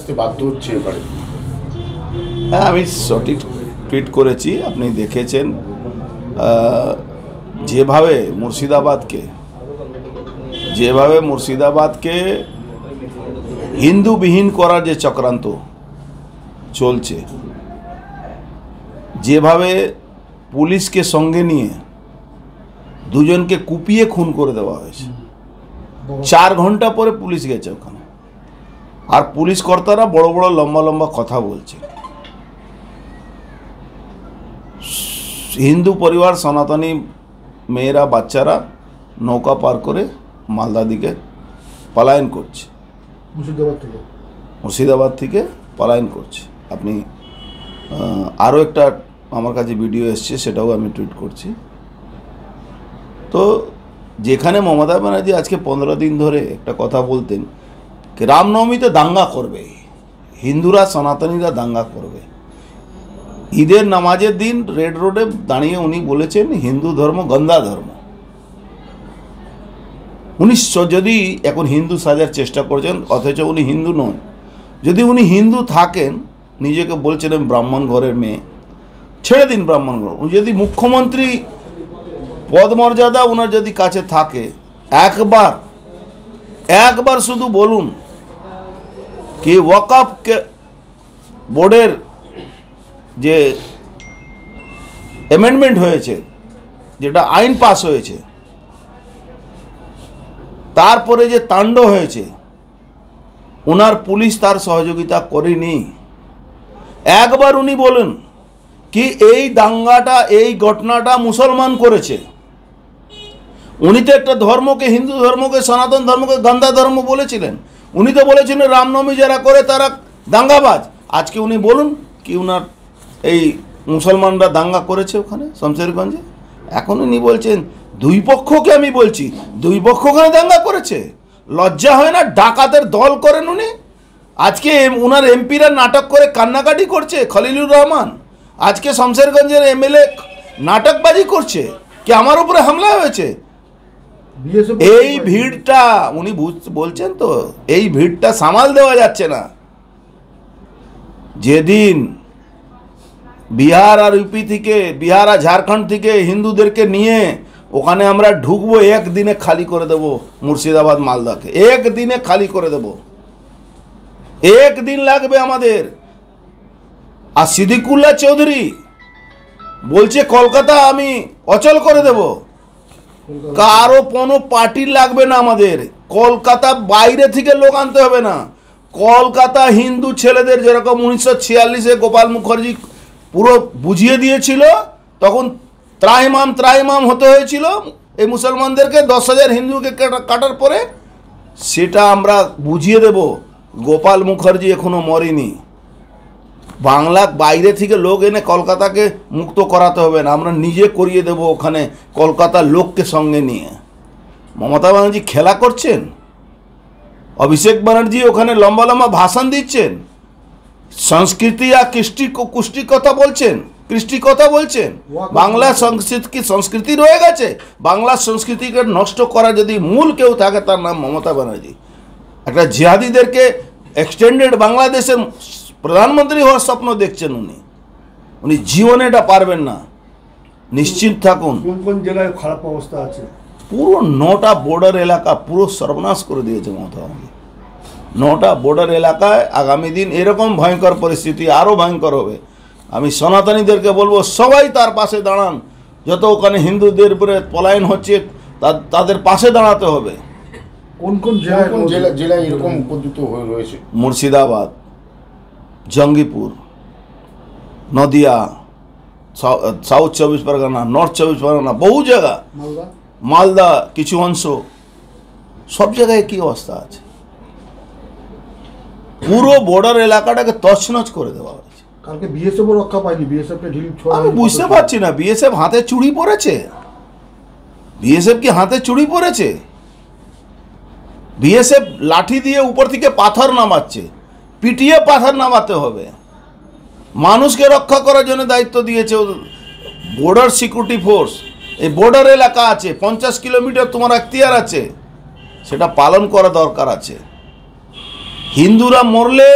আসতে বাধ্য হচ্ছে এবারে? হ্যাঁ, আমি সঠিক টুইট করেছি, আপনি দেখেছেন। যেভাবে মুর্শিদাবাদকে হিন্দুবিহীন করার যে চক্রান্ত চলছে, যেভাবে পুলিশকে সঙ্গে নিয়ে দুজনকে কুপিয়ে খুন করে দেওয়া হয়েছে, 4 ঘন্টা পরে পুলিশ গেছে ওখানে, আর পুলিশ কর্তারা বড় বড় লম্বা লম্বা কথা বলছে। হিন্দু পরিবার, সনাতনী মেয়েরা, বাচ্চারা নৌকা পার করে মালদা দিকে পলায়ন করছে, মুর্শিদাবাদ থেকে পলায়ন করছে। আপনি আরও একটা আমার কাছে ভিডিও এসছে, সেটাও আমি টুইট করছি। তো যেখানে মমতা ব্যানার্জি আজকে 15 দিন ধরে একটা কথা বলতেন যে রামনবমীতে দাঙ্গা করবে, হিন্দুরা সনাতনীরা দাঙ্গা করবে, ঈদের নামাজের দিন রেড রোডে দাঁড়িয়ে উনি বলেছেন হিন্দু ধর্ম গন্দা ধর্ম। উনি যদি এখন হিন্দু সাজার চেষ্টা করছেন, অথচ উনি হিন্দু নন। যদি উনি হিন্দু থাকেন, নিজেকে বলছেন আমি ব্রাহ্মণ ঘরের মেয়ে, ছেড়ে দিন ব্রাহ্মণ ঘর। উনি যদি মুখ্যমন্ত্রী পদ মর্যাদা ওনার যদি কাছে থাকে, একবার শুধু বলুন কি ওয়াকফ বোর্ডের যে অ্যামেন্ডমেন্ট হয়েছে, যেটা আইন পাস হয়েছে, তারপরে যে তাণ্ড হয়েছে, ওনার পুলিশ তার সহযোগিতা করেনি। একবার উনি বলেন কি এই দাঙ্গাটা, এই ঘটনাটা মুসলমান করেছে। উনি তো একটা ধর্মকে, হিন্দু ধর্মকে, সনাতন ধর্মকে গন্দা ধর্ম বলেছিলেন। উনি তো বলেছিলেন রামনবমী যারা করে তারা দাঙ্গাবাজ। আজকে উনি বলুন কি উনার এই মুসলমানরা দাঙ্গা করেছে ওখানে শমশেরগঞ্জে। এখন উনি বলছেন দুই পক্ষকে, আমি বলছি দুই পক্ষ ওখানে দাঙ্গা করেছে। লজ্জা হয় না? ডাকাতের দল করেন উনি। আজকে উনার এমপিরা নাটক করে কান্নাকাটি করছে, খলিলুর রহমান। আজকে শমশেরগঞ্জের এমএলএ নাটকবাজি করছে কি আমার উপরে হামলা হয়েছে। এই ভিড়টা উনি বলছেন তো, এই ভিড়টা সামাল দেওয়া যাচ্ছে না। যেদিন বিহার আর ইউপি থেকে, বিহার আর ঝাড়খণ্ড থেকে হিন্দুদেরকে নিয়ে ওখানে আমরা ঢুকবো, একদিনে খালি করে দেব মুর্শিদাবাদ মালদাকে, একদিনে খালি করে দেব। একদিন লাগবে আমাদের। আর সিদ্দিকুল্লাহ চৌধুরী বলছে কলকাতা আমি অচল করে দেব। কারো কোনো পার্টির লাগবে না আমাদের। কলকাতা বাইরে থেকে লোক আনতে হবে না। কলকাতা হিন্দু ছেলেদের যেরকম 1946-এ গোপাল মুখার্জি পুরো বুঝিয়ে দিয়েছিল, তখন ত্রাহিমাম হতে হয়েছিল এই মুসলমানদেরকে, 10,000 হিন্দুকে কাটার পরে, সেটা আমরা বুঝিয়ে দেব। গোপাল মুখার্জি এখনো মরেনি। বাংলা বাইরে থেকে লোক এনে কলকাতাকে মুক্ত করাতে হবে না, আমরা নিজে করিয়ে দেব ওখানে কলকাতার লোককে সঙ্গে নিয়ে। মমতা ব্যানার্জি খেলা করছেন, অভিষেক ব্যানার্জি ওখানে লম্বা লম্বা ভাষণ দিচ্ছেন, সংস্কৃতি আর কুষ্টি কথা বলছেন, কৃষ্টি কথা বলছেন। বাংলা সংস্কৃতি রয়ে গেছে। বাংলা সংস্কৃতিকে নষ্ট করা যদি মূল কেউ থাকে, তার নাম মমতা ব্যানার্জি। একটা জিহাদিদেরকে এক্সটেন্ডেড বাংলাদেশের প্রধানমন্ত্রী হওয়ার স্বপ্ন দেখছেন উনি জীবনে এটা পারবেন না, নিশ্চিত থাকুন। কোন জেলায় খারাপ অবস্থা আছে? পুরো 9টা বর্ডার এলাকা পুরো সর্বনাশ করে দিয়েছে মমতা ব্যানার্জি। 9টা বর্ডার এলাকায় আগামী দিন এরকম ভয়ঙ্কর পরিস্থিতি আরও ভয়ঙ্কর হবে। আমি সনাতনীদেরকে বলবো সবাই তার পাশে দাঁড়ান। যত ওখানে হিন্দুদের উপরে পলায়ন হচ্ছে তাদের পাশে দাঁড়াতে হবে। কোন জেলায় এরকম উপদ্রুত হয়ে রয়েছে? মুর্শিদাবাদ, জঙ্গিপুর, নদিয়া, সাউথ 24 পরগনা, নর্থ 24 পরগনা, বহু জায়গা, মালদা কিছু অংশ, সব জায়গায় কি অবস্থা আছে। পুরো বর্ডার এলাকাটাকে তছনছ করে দেওয়া হয়েছে। কালকে বিএসএফ রক্ষা পায়নি, বিএসএফকে ঢিল ছোড়া। আমি বুঝতে পারছি না, বিএসএফ হাতে চুড়ি পড়েছে? বিএসএফ কি হাতে চুড়ি পড়েছে? বিএসএফ লাঠি দিয়ে উপর থেকে পাথর নামাচ্ছে, পিটিয়ে পাথর নামাতে হবে। মানুষকে রক্ষা করার জন্য দায়িত্ব দিয়েছে বর্ডার সিকিউরিটি ফোর্স। এই বর্ডার এলাকা আছে, 50 কিলোমিটার তোমার এখতিয়ার আছে, সেটা পালন করা দরকার আছে। হিন্দুরা মরলে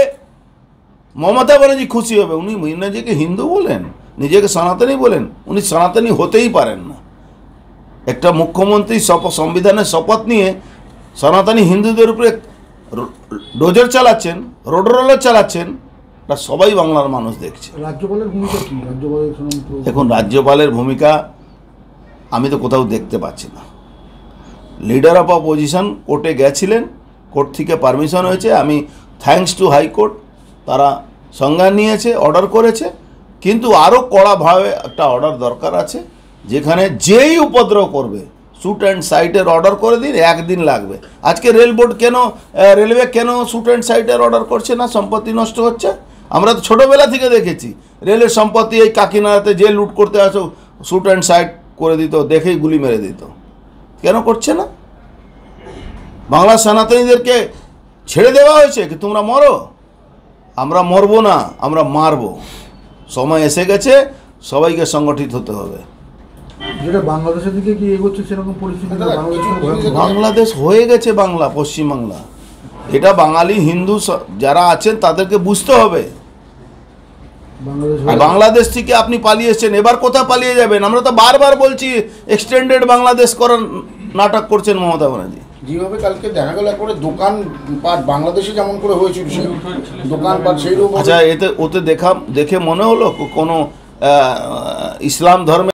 মমতা ব্যানার্জি খুশি হবে। উনি নিজেকে হিন্দু বলেন, নিজেকে সনাতনী বলেন, উনি সনাতনী হতেই পারেন না। একটা মুখ্যমন্ত্রী সংবিধানের শপথ নিয়ে সনাতনী হিন্দুদের উপরে ডোজার চালাচ্ছেন, রোড রোলার চালাচ্ছেন, এটা সবাই বাংলার মানুষ দেখছে। রাজ্যপালের ভূমিকা কি? রাজ্যপালের শুনুন। এখন রাজ্যপালের ভূমিকা আমি তো কোথাও দেখতে পাচ্ছি না। লিডার অফ অপোজিশন কোর্টে গেছিলেন, কোর্ট থেকে পারমিশন হয়েছে, আমি থ্যাঙ্কস টু হাইকোর্ট, তারা সংজ্ঞান নিয়েছে, অর্ডার করেছে, কিন্তু আরও কড়াভাবে একটা অর্ডার দরকার আছে, যেখানে যেই উপদ্রব করবে শ্যুট অ্যান্ড সাইটের অর্ডার করে দিন, একদিন লাগবে। আজকে রেলওয়ে কেন শ্যুট অ্যান্ড সাইটের অর্ডার করছে না? সম্পত্তি নষ্ট হচ্ছে। আমরা তো ছোটোবেলা থেকে দেখেছি রেলের সম্পত্তি এই কাকিনাড়াতে যে লুট করতে আসো শ্যুট অ্যান্ড সাইট করে দিত, দেখেই গুলি মেরে দিত। কেন করছে না? বাংলা সনাতনীদেরকে ছেড়ে দেওয়া হয়েছে কি তোমরা মরো? আমরা মরবো না, আমরা মারবো। সময় এসে গেছে, সবাইকে সংগঠিত হতে হবে। যেটা বাংলাদেশের দিকে কি এগোচ্ছে সেরকম পরিস্থিতি না? বাংলাদেশ হয়ে গেছে বাংলা, পশ্চিমবাংলা। এটা বাঙালি হিন্দু যারা আছেন তাদেরকে বুঝতে হবে। বাংলাদেশ থেকে আপনি পালিয়ে এসেছেন, এবার কোথায় পালিয়ে যাবেন? আমরা তো বারবার বলছি এক্সটেন্ডেড বাংলাদেশ করার নাটক করছেন মমতা ব্যানার্জি। যেভাবে কালকে দেখা গেল করে দোকান পাট বাংলাদেশে যেমন করে হয়েছিল সেই দোকান পাট সেই রকম। আচ্ছা, ওতে দেখে মনে হলো কোনো ইসলাম ধর্মে